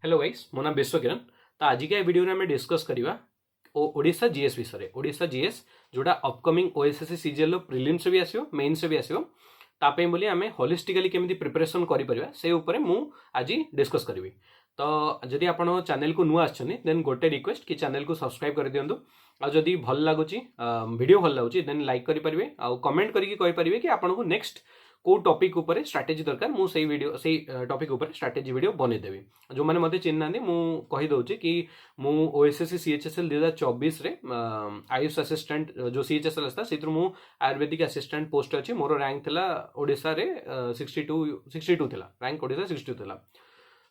Hello guys, मो नाम विश्व किरण। तो आज के वीडियो में डिस्कस करवा ओडिशा जीएस विषय। ओडिशा जीएस जोड़ा अपकमिंग ओएसएससी सीजीएल प्रिलिम्स भी आसो, मेन्स भी आसो। तापे बोली आम होलिस्टिकली केमी प्रिपरेशन करें से उपर मु आज डिस्कस करी। तो जदि आप चैनल को नुआ आछन देन गोटे रिक्वेस्ट कि चैनल को सब्सक्राइब कर दिंतु। आदि भल लगुच वीडियो भल लगुच देन लाइक करेंगे, आउ कमेंट करके कि आपको नेक्स्ट को टॉपिक ऊपर स्ट्रैटेजी दरकार मु से वीडियो से टॉपिक ऊपर स्ट्रैटेजी वीडियो बनईदेवी। जो मैंने मत चिन्ह मु कहीदे कि मु ओएसएससी सीएचएसएल 2024 रे आयुष असिस्टेंट जो सीएचएसएल आसता से आयुर्वेदिक असिस्टेंट पोस्ट अच्छी। मोर रैंक थिला ओडिशा रे 62 थिला, रैंक ओडिशा 62 थिला।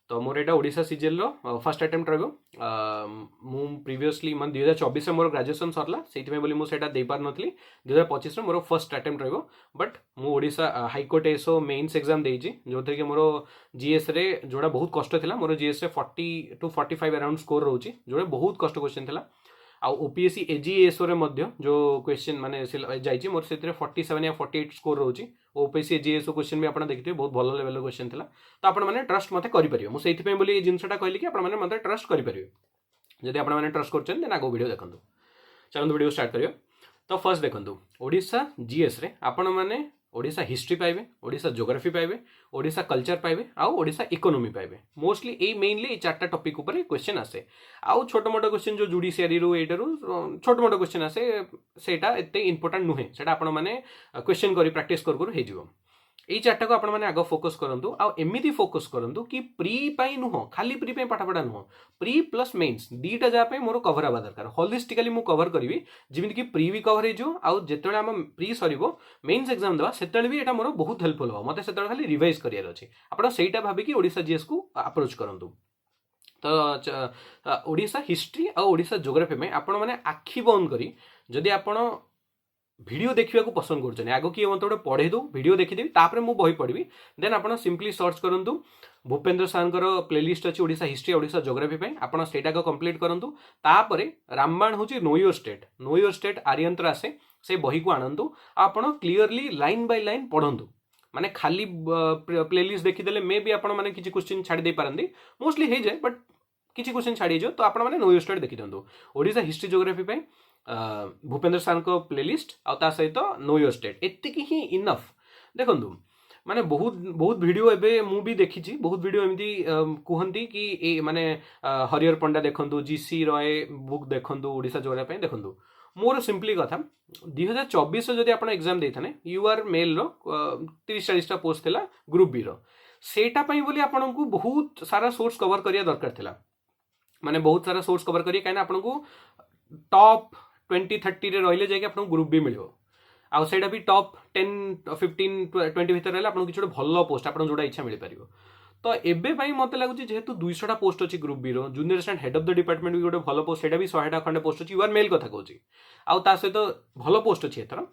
तो मोर एटा ओडिशा सीजीएल फर्स्ट अटेम्प्ट रहिबो। मु प्रीवियसली मन 2024 में मोर ग्रेजुएशन सरला से बोली मुझे दे पार नथली। 2025 में मोर फर्स्ट अटेम्प्ट रहिबो। बट मु Odisha high court SO mains exam देइछि जो थी कि मोर जीएस रे जोड़ा बहुत कष्ट थिला। मोर जीएस रे 40 to 45 अराउंड स्कोर रोची जोड़ा बहुत कष्ट क्वेश्चन थिला। आ ओपीएससी एजीएसओ रे मध्य जो क्वेश्चन माने जाइछि मोर से 47 या 48 स्कोर रोची। ओपीएससी एजीएसओ क्वेश्चन भी आप देखिए बहुत भल लेवल क्वेश्चन थिला। तो आपण माने ट्रस्ट मते करि परिबे। मु सेति पे बोली ए जिंसटा कहली कि आपण माने मते ट्रस्ट करि परिबे। जदि आपण माने ट्रस्ट करछन देन आगो वीडियो देखंतु। चलंतु वीडियो स्टार्ट करियो। तो फर्स्ट देखंतु ओडिशा जीएस रे आपण माने ओडिशा हिस्ट्री पाइबे, ओडिशा ज्योग्राफी पाइबे, ओडिशा कल्चर पाइबे, आउ ओडिशा इकोनॉमी पाइबे। मोस्टली ए मेनली ए चारटा टॉपिक ऊपर क्वेश्चन आसे। आउ छोट मोट क्वेश्चन जो जुडिशियरी रु एटारु छोट मोट क्वेश्चन आसे, सेटा एते इंपोर्टेंट नुहे। सेटा आपण माने क्वेश्चन करी प्रैक्टिस कर हे जिवो। এই চারটা को आपण माने आगो फोकस करंतु। आ एमिति फोकस करंतु कि प्री पाई नुहो, खाली प्री पे पाठ पढ़ा नुहो, प्री प्लस मेन्स दीटा जा पे मोर कवर आबा दरकार। होलिस्टिकली मु कवर करिवि जिमिति कि प्री भी कवर हे जो। आ जेतेले हम प्री सरीबो मेन्स एग्जाम देबा सेतेले भी एटा मोर बहुत हेल्पफुल हो। मते सेतेले खाली रिवाइज करियर अछि। आपण सेटा भाबी कि ओडिशा जीएस को अप्रोच करंतु। तो ओडिशा हिस्ट्री और ओडिशा ज्योग्राफी में आपण माने आखि बंद करी जदि आपण वीडियो देखा पसंद कर आगे किए मत गोटे पढ़े दो वीडियो देखीदेवी तापर मु बही पढ़ी देन आप सिंपली सर्च करूँ भूपेन्द्र सार प्लेलिस्ट अच्छी ओडिशा हिस्ट्री ओडिशा ज्योग्राफी आपड़ से कंप्लीट करूँ। तापर रामबाण हूँ know your state, know your state आर्यंतर आसे से बही को आणतु। आपण क्लीयरली लाइन बाय लाइन पढ़ंतु। माने खाली प्लेलिस्ट देखीदेले मे भी आपण माने किछि क्वेश्चन छाड़ी दे पारंदी, मोस्टली हो जाए बट किछि क्वेश्चन छाड़ी जो। तो आपण माने नो योर स्टेट देखि दियंतु। Odisha history geography Bhupendra sir को प्लेलिस्ट आ सहित नो योर स्टेट एतिकी ही इनफ। देखो माने बहुत बहुत वीडियो एबे मु भी देखी, बहुत वीडियो एमती कहती कि ए माने हरिहर पंडा देखंतु, जीसी रॉय बुक देखंतु ओडिशा ज्योग्राफी देखंतु। मोर सिंपली कथा 2024 जदि आपण एग्जाम देथाने यूआर मेल रो 30-40 टा पोस्ट थिला ग्रुप बी रो। सेटा पई बोली आपण को बहुत सारा सोर्स कवर करिया दरकार थिला। माने बहुत सारा सोर्स कवर करिया काहे ना आपण को टॉप 20-30 रे रहिले जाके आपन ग्रुप भी मिलियो। आ सेटा भी टॉप 10-15-20 भीतर रहले आपन किछ भलो पोस्ट आपन जोडा इच्छा मिल पारिबो। तो एबे भाई मते लागुची जेहेतु 200 टा पोस्ट अछि ग्रुप बी रो, junior assistant head of the department भी गोटे भलो पोस्ट, सेटा भी 100 टा खंडे पोस्ट अछि। यूआर मेल कथा कहूची आ ता सहित भलो पोस्ट अछि एथरा।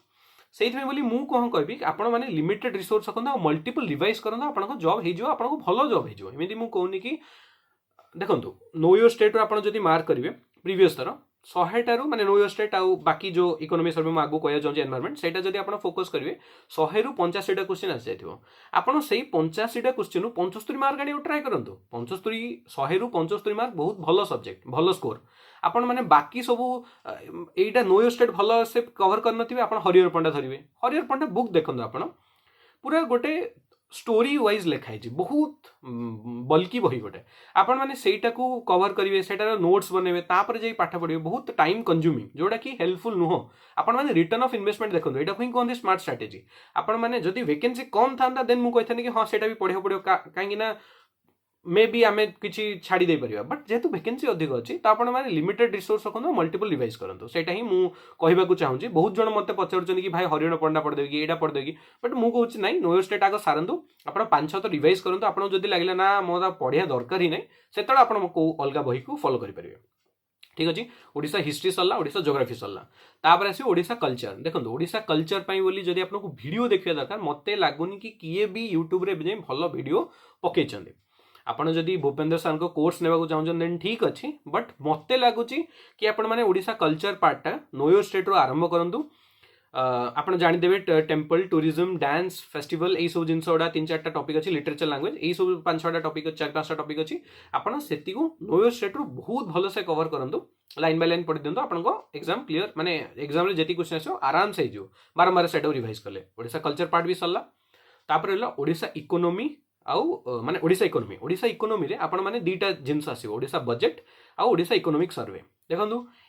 सेइथमे बोली मु कोन कहबी आपन माने लिमिटेड रिसोर्स रखन आ मल्टीपल रिवाइज करन आपन को जॉब हे जो, आपन को भलो जॉब हे जो। एमिति मु कहूनी कि देखंतु नो योर स्टेट रो आपन जदि मार्क करिवे प्रीवियस तरह 100 टारू माने नो योर स्टेट आउ बाकी जो इकोनॉमी सर्वे में आगु कहया जाउँ एनवायरनमेंट सेटा जदि आपण फोकस करिवे 100 रु 85 टा क्वेश्चन आसी जाइथिबो। आपण सेही 85 टा क्वेश्चन रु 75 मार्क आनी ट्राई करंतु। 75 100 रु 75 मार्क बहुत भलो सब्जेक्ट, भलो स्कोर। आपण माने बाकी सब एटा नो योर स्टेट भलो से कवर कर नथिबे। आपण हरिहर पंडा धरिवे, हरिहर पंडा बुक देखंतु। आपण पूरा गोटे स्टोरी वाइज लिखाई बहुत बल्कि बही गोटे आपण माने सेटा को कवर करिवे, सेटार नोट्स बनेबे, तापर जे पाठ पढिबे बहुत टाइम कंज्यूमिंग जोडा कि हेल्पफुल नुहो। आपण माने रिटर्न ऑफ इन्वेस्टमेंट देखंतु, एटा कोइ कोन स्मार्ट स्ट्रेटजी। आपण माने जदि वैकेंसी कम थांता देन मु कहथानी कि हां सेटा भी पढियो पडियो काहेकि ना मे बी आमे किछि छाड़ी दे परिबा। बट जेहेतु वैकेंसी अधिक अछि त आपण माने लिमिटेड रिसोर्स रखंतु, मल्टीपल रिवाइज करंतु। सेटा ही मु कहबाकू चाहूची। बहुत जण मते पचारुचन कि भाई हरिहर पंडा पढ देबी कि एटा पढ देबी, बट मु कहूची नै नो योर स्टेट आगो सारंतु। आपण 5-6 तो रिवाइज करंतु। आपण जदि लागला ना मोदा पढिया दरकार ही नै सेतळ आपण को अलगा बही को फॉलो करि परिबे। ठीक अछि। ओडिशा हिस्ट्री सरला, ओडिशा ज्योग्राफी सरला, तापर आसी ओडिशा कल्चर। देखंतु ओडिशा कल्चर पई बोली जदि आपण को वीडियो देखिया दरकार मते लागुनी कि किए भी यूट्यूब रे जे भलो वीडियो पकेचंदे। आपण जदि भूपेन्द्र सार को कोर्स नेबा को चाहउछन देन ठीक अछि। बट मते लागुची कि आपण माने ओडिशा कल्चर पार्टटा नो योर स्टेट रो आरंभ करंतु। ଆପଣ ଜାଣିଦେବେ टेम्पल टूरिज्म डांस फेस्टिवल यही सब जिन गुड़ा 3-4टा टॉपिक अच्छी लिटरेचर लैंग्वेज यही सब 5-6टा टॉपिक 4-5टा टॉपिक अच्छी आपड़ से नो योर स्टेट बहुत भलसे कवर करूँ लाइन बाय लाइन पढ़ी दिखाँ आपको एग्जाम क्लीयर माने एग्जाम जी क्वेश्चन आसो आराम से हो बारंबार से रिवाइज कले ओडिशा कल्चर पार्ट भी सरला तापर रहा ओडिशा इकोनोमी आउ माने ओडिशा इकोनोमी रे आपण माने दुईटा जिनस आसो ओडिशा बजेट आउ ओडिशा इकोनोमिक सर्वे देखो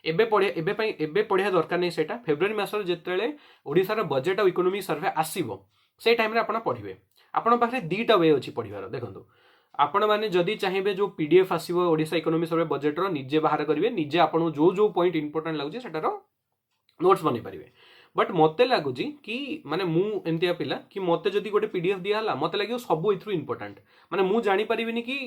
एबे पढ़िया दरकार नहीं सेटा फेब्रुआरी मासर जिते ओडिशार बजेट आउ इकोनोमिक सर्वे आसो से टाइम रे आपण पढ़िबे आपण पाखे दुईटा वे अच्छी पढ़िबार देखो आपण मैंने जदि चाहिए जो पीडीएफ आसो ओडिशा इकोनोमिक सर्वे बजेटर निजे बाहर करेंगे निजे आपको जो जो पॉइंट इंपोर्टेंट लगुच सेटार नोट्स बन पारे बट मत लगुच कि माने एमतिया पिला कि मत जदि गोटे पीडीएफ दिया मत लगे सब इथु इंपोर्टेंट माने मु जानी परिबिनी कि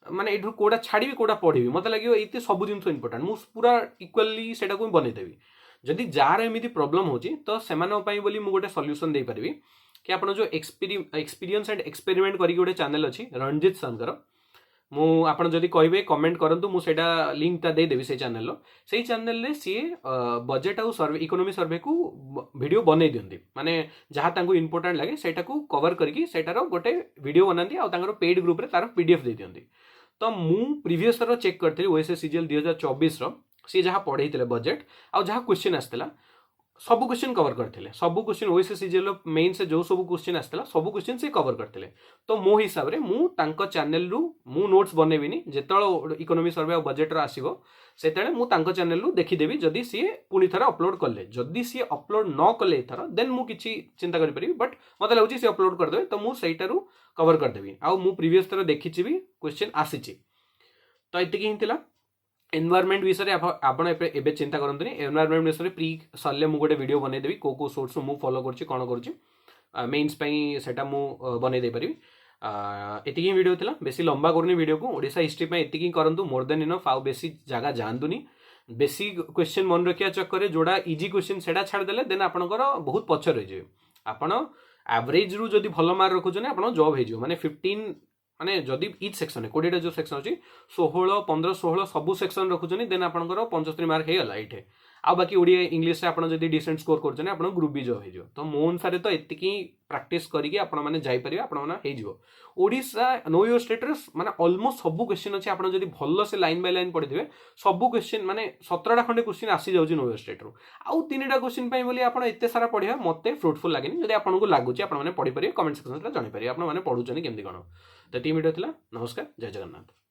माने एठु कोडा छाड़ी कोडा पढ़ी मत लगे ये सब जिन इंपोर्टेंट मु पूरा इक्वाली सेटा को बनईदेवी जदि जार एमती प्रोब्लेम होची तो सेमानों बोली मु गोटे सॉल्यूशन दे पारिबी कि आप जो एक्सपीरियंस एंड एक्सपेरिमेंट करके गोटे चैनल अच्छी रणजीत सर मुझे जदि कहे कमेंट करूँ मुझे लिंक देदेवी से चैनल से चैनल रे सी बजेट आउ सर्वे इकोनॉमी सर्वे को वीडियो बन दिखती माने जहाँ इंपोर्टेंट लगे सेटा को कवर करके सेटार गोटे वीडियो बनाती आउ पेड ग्रुप रे तार पीडीएफ दे दिखती तो मु प्रीवियस थर चेक करी ओएसएस सीजीएल 2024 सी जहाँ पढ़े बजेट आउ जहाँ क्वेश्चन आसला सब क्वेश्चन कवर करते सब क्वेश्चन ओएसएस सीजीएल मेन से जो सब क्वेश्चन आसला सब क्वेश्चन से कवर करते तो मो हिसाब रे मु तांको चैनल रु मु नोट्स बनेबिनी जेतळ इकोनॉमी सर्वे और बजेट आसीबो सेतळे मु तांको चैनल रु देखिदेवी जदि सी पुनी थर अपलोड कले जदि सी अपलोड न कले थर देन मु किछि चिंता करि परिबी बट मते लागुची सी अपलोड कर देबे तो मु सेइटारु कवर कर देबी आ मु प्रीवियस थर देखिछि भी क्वेश्चन आसीछि तो एतिकी हिंतिला एनवायरमेंट विषय आपड़ एबे चिंता करंतुनी एनवायरमेंट विषय प्री सरले मु गोटे वीडियो बनै देबी को सोर्स मु फॉलो करछि कोन करछि मेंस पई सेटा मु बनै दे परिबी एतिकी वीडियो थिला बेसी लंबा करनी वीडियो को ओडिसा हिस्ट्री पई एतिकी करंतु मोर देन इनफ आउ बेसी जागा जानदुनी बेसी क्वेश्चन मन रखिया चक्कर जोड़ा इजी क्वेश्चन सेटा छाड़ देले देन आपनकर बहुत पछर रह जे आपण एवरेज रु जदी भलो मार्क रखुछने आपण जॉब हे जो माने 15 माने जदि इच सेक्शन 20 जो सेक्शन अच्छी 16 15 16 सबू सेक्शन रखुचनी देन आपनकर 75 मार्क हे गला इठे आ बाकी ओडिया इंग्लिश से आपण जदि डिसेंट स्कोर करछने आपण ग्रुप बी जॉब हे जो तो मो अनुसार तो एतिकी प्रैक्टिस करिके आपण माने जाई परिबे आपण माने हे जो ओडिसा नो योर स्टेट रे माने ऑलमोस्ट सबू क्वेश्चन अछि आपण जदि भलो से लाइन बाय लाइन पढि दिबे सबू क्वेश्चन माने 17टा खंडे क्वेश्चन आसी जाउची नो योर स्टेट रो आउ 3टा क्वेश्चन पई बोली आपण एते सारा पढिया मते फ्रूटफुल लागेनी जदि आपण को लागुची आपण माने पढि परिबे कमेंट सेक्शन रे जानि परिबे आपण माने पढुचनी केमति कोन तो टीम वीडियो थिला नमस्कार जय जगन्नाथ।